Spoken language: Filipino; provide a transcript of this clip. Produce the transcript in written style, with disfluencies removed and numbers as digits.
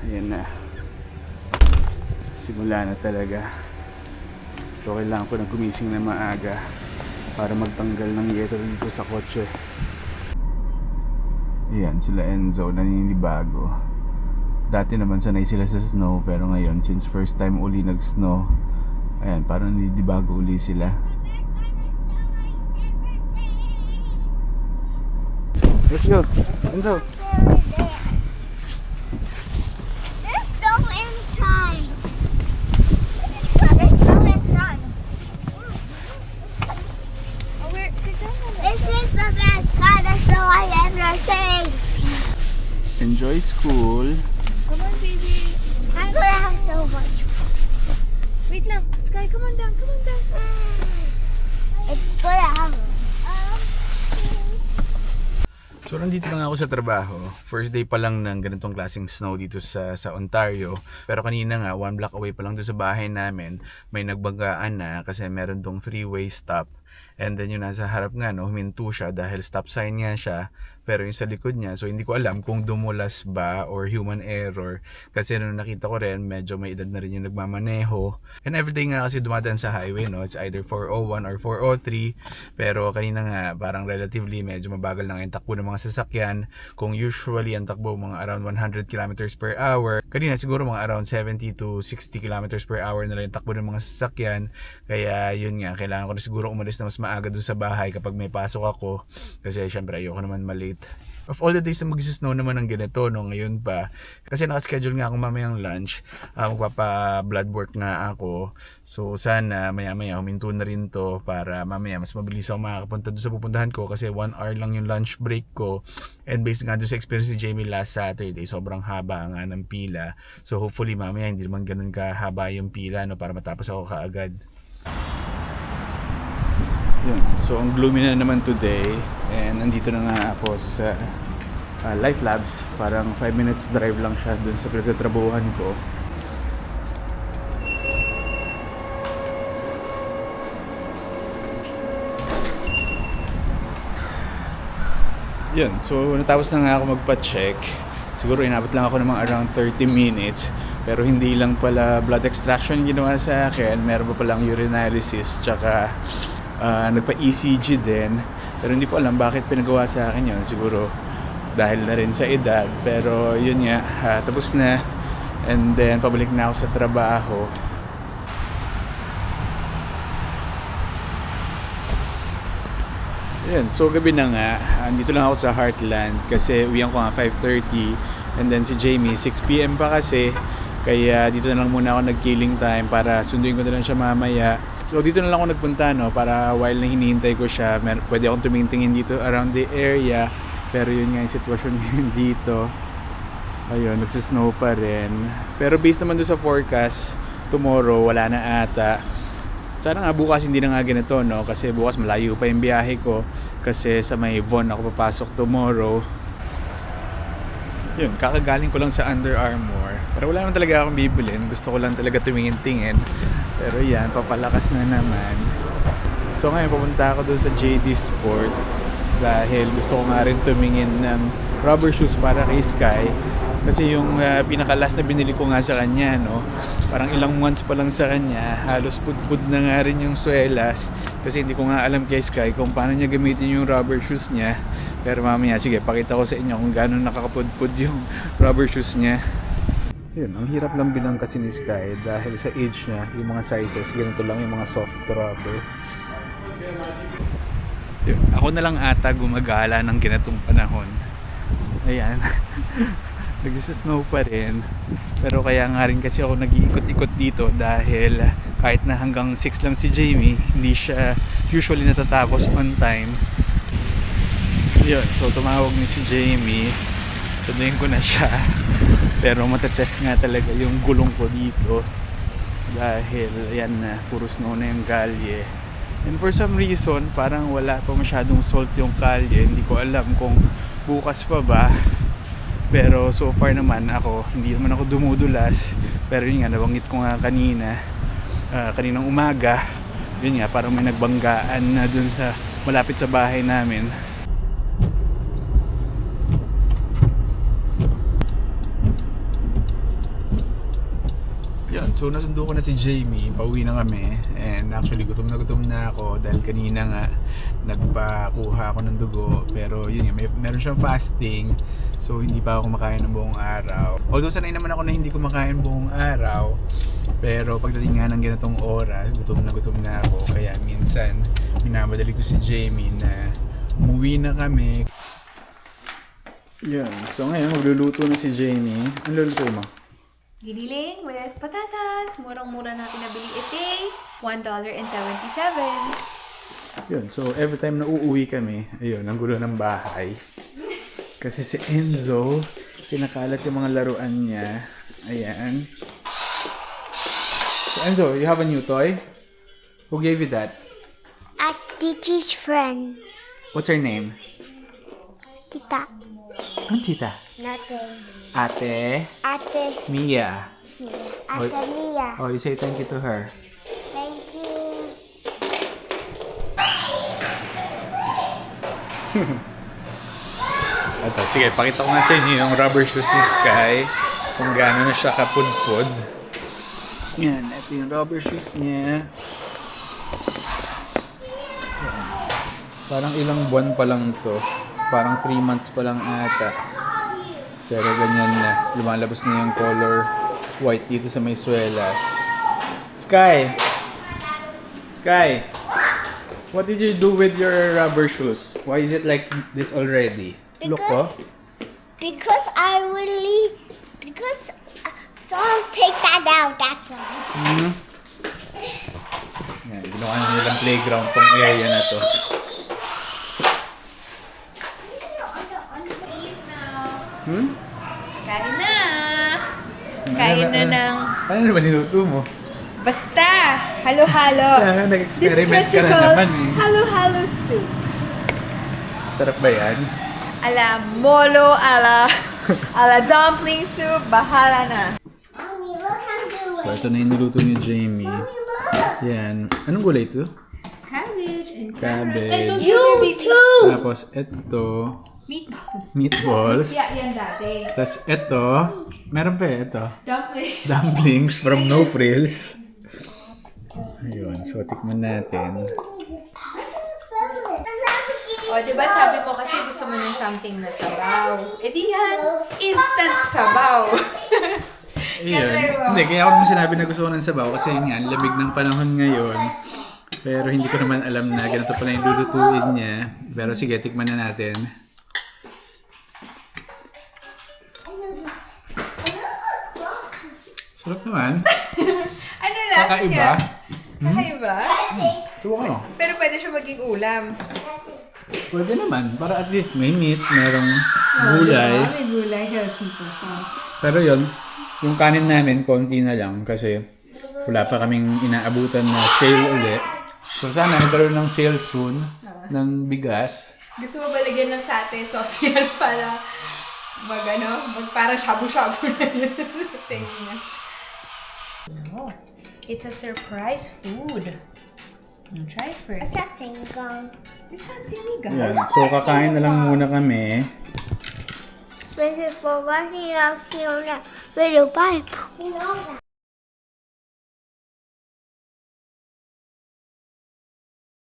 Ayan na. Simula na talaga. So kailangan ko na gumising na maaga para magtanggal ng yero dito sa kotse. Ayan, sila Enzo naninibago. Dati naman sanay sila sa snow, pero ngayon since first time uli nag-snow, ayan, parang naninibago uli sila. Let's go, Enzo. Let's go inside. Let's go inside. Oh, where? Sit down. This is the best kind of show I ever seen. Enjoy school. Come on, baby. I'm gonna have so much fun. Wait lang. Sky, come on down. Come on down. It's gonna have So nandito lang ako sa trabaho. First day pa lang ng ganitong klaseng snow dito sa Ontario. Pero kanina nga, 1 block away pa lang doon sa bahay namin, may nagbanggaan na kasi meron tong 3-way stop. And then yung nasa harap nga, no, huminto siya dahil stop sign nga siya. Pero yung sa likod niya, so hindi ko alam kung dumulas ba or human error. Kasi nung nakita ko rin, medyo may edad na rin yung nagmamaneho. And everyday nga kasi dumadaan sa highway, no, it's either 401 or 403. Pero kanina nga, parang relatively medyo mabagal lang yung takbo ng mga sasakyan. Kung usually ang takbo mga around 100 kilometers per hour, kanina siguro mga around 70 to 60 kilometers per hour na lang yung takbo ng mga sasakyan. Kaya yun nga, kailangan ko na siguro umalis na mas maaga dun sa bahay kapag may pasok ako. Kasi syempre ayoko naman malate. Of all the days na mag-snow naman ng ganito, no, ngayon pa. Kasi nakaschedule nga ako mamayang lunch. Magpapa-blood work nga ako. So sana maya-maya huminto na rin to para mamaya mas mabilis ako makakapunta doon sa pupuntahan ko. Kasi 1 hour lang yung lunch break ko. And based nga doon sa experience ni Jamie last Saturday, sobrang haba nga ng pila. So hopefully mamaya hindi naman ganun kahaba yung pila, no, para matapos ako kaagad. Yun. So ang gloomy na naman today, and nandito na nga ako sa Life Labs. Parang 5 minutes drive lang siya dun sa pinagtatrabuhan ko. Yun, so natapos na nga ako magpa-check. Siguro inabot lang ako ng mga around 30 minutes. Pero hindi lang pala blood extraction ginawa sa akin. Meron pa palang urinalysis, tsaka nagpa-ECG din. Pero hindi ko alam bakit pinagawa sa akin yun. Siguro dahil na rin sa edad. Pero yun nga, tapos na. And then pabalik na ako sa trabaho. Yun, so gabi na nga. Dito lang ako sa Heartland kasi uwian ko nga 5:30. And then si Jamie 6 PM pa kasi. Kaya dito na lang muna ako nag-killing time para sunduin ko na lang siya mamaya. So dito na lang ako nagpunta, no, para while na hinihintay ko siya, pwede akong tumingin dito around the area. Pero yun nga yung sitwasyon ngayon dito. Ayun, nagsisnow pa rin. Pero based naman doon sa forecast, tomorrow wala na ata. Sana nga bukas hindi na nga ganito, no, kasi bukas malayo pa yung biyahe ko. Kasi sa may Vaughan ako papasok tomorrow. Yun, kakagaling ko lang sa Under Armour. Pero wala naman talaga akong bibilin. Gusto ko lang talaga tumingin-tingin. Pero yan, papalakas na naman. So ngayon, pupunta ako doon sa JD Sport. Dahil gusto ko nga rin tumingin ng rubber shoes para kay Sky. Kasi yung pinaka-last na binili ko nga sa kanya, no, parang ilang months pa lang sa kanya, halos pudpud na nga rin yung suelas. Kasi hindi ko nga alam kay Sky kung paano niya gamitin yung rubber shoes niya. Pero mamaya, sige, pakita ko sa inyo kung gano'n nakakapudpud yung rubber shoes niya. Yun, ang hirap lang bilang kasi ni Sky dahil sa age niya, yung mga sizes, ganito lang yung mga soft rubber. Yun, ako na lang ata gumagala ng ganitong panahon. Ayan. Nag-snow pa rin. Pero kaya nga rin kasi ako nag-iikot-ikot dito dahil kahit na hanggang 6 lang si Jamie, hindi siya usually natatapos on time. Yun, so tumawag ni si Jamie. Sunduin ko na siya. Pero matatest nga talaga yung gulong ko dito dahil ayan na, puro snow na yung kalye. And for some reason, parang wala pa masyadong salt yung kalye. Hindi ko alam kung bukas pa ba. Pero so far naman ako, hindi naman ako dumudulas. Pero yun nga, nabanggit ko nga kanina, kaninang umaga, yun nga, parang may nagbanggaan na dun sa malapit sa bahay namin. so nasundo ko na si Jamie, pauwi na kami. And actually, gutom na ako dahil kanina nga nagpakuha ako ng dugo. Pero yun nga, meron siyang fasting. So hindi pa ako kumakain ng buong araw. Although sanay naman ako na hindi kumakain buong araw. Pero pagdating nga ng ganitong oras, gutom na ako. Kaya minsan, minamadali ko si Jamie na umuwi na kami. Yun, so ngayon magluluto na si Jamie. Ano luluto mo? Giniling with patatas. Murang-mura natin nabili ite. $1.77. Yun, so every time na uuwi kami, ayun, ang gulo ng bahay. Kasi si Enzo, pinakalat yung mga laruan niya. Ayan. So Enzo, you have a new toy? Who gave you that? At Tichi's friend. What's her name? Tita. Ang tita? Nothing. Ate Ate. Mia. Ate Mia. Oh, you say thank you to her. Thank you. Ito, sige, pakita ko nga sa inyo yung rubber shoes ni Sky. Kung gaano na siya kapudpod. Yan, ito yung rubber shoes niya. Yan. Parang ilang buwan pa lang to. Parang 3 months pa lang ata. Pero ganyan na. Lumalabas na yung color white dito sa may swelas. Sky! Sky! What did you do with your rubber shoes? Why is it like this already? Look, oh. Because I really, because someone take that out, that's why. Yan, ginawa na nilang playground tong area na to. Kain na! Kain na ng... Ano naman niluto mo? Basta! Halo-halo! Kaya This is nag-experiment what ka you na call naman eh. halo-halo soup. Sarap ba yan? Ala molo, ala dumpling soup. Bahala na. Mommy, look, I'm doing. So ito na yung niluto ni Jamie. Yan. Anong gulay ito? Cabbage and Cabbage. Ay, don't You baby. too. Tapos ito, Meatballs. meatballs. Yeah, yan dati. Tapos ito, meron pa eh, ito. Dumplings. Dumplings from No Frills. Ayun, so tikman natin. O, diba sabi mo kasi gusto mo ng something na sabaw. E di yan, instant sabaw. Ayun. Hindi, kaya ako naman sinabi na gusto ko ng sabaw kasi yun nga, ang lamig ng panahon ngayon. Pero hindi ko naman alam na ganito pala yung lulutuin niya. Pero sige, tikman na natin. Sarap naman. Ano lasa Kakaiba. niya? Kakaiba? Tuwa ko. Pero pwede siya maging ulam. Pwede naman. Para at least may meat, merong gulay. May gulay, healthy po siya. Pero yun, yung kanin namin, konti na lang kasi wala pa kaming inaabutan na sale ulit. So sana magkaroon ng sale soon ng bigas. Gusto mo ba lagyan ng sate social para parang shabu-shabu na yun. Tingin niya. No, it's a surprise food. Try it first. What's that sinigang? It's not sinigang. Yan. So kakain na lang muna kami. Thank you for watching our video. Bye.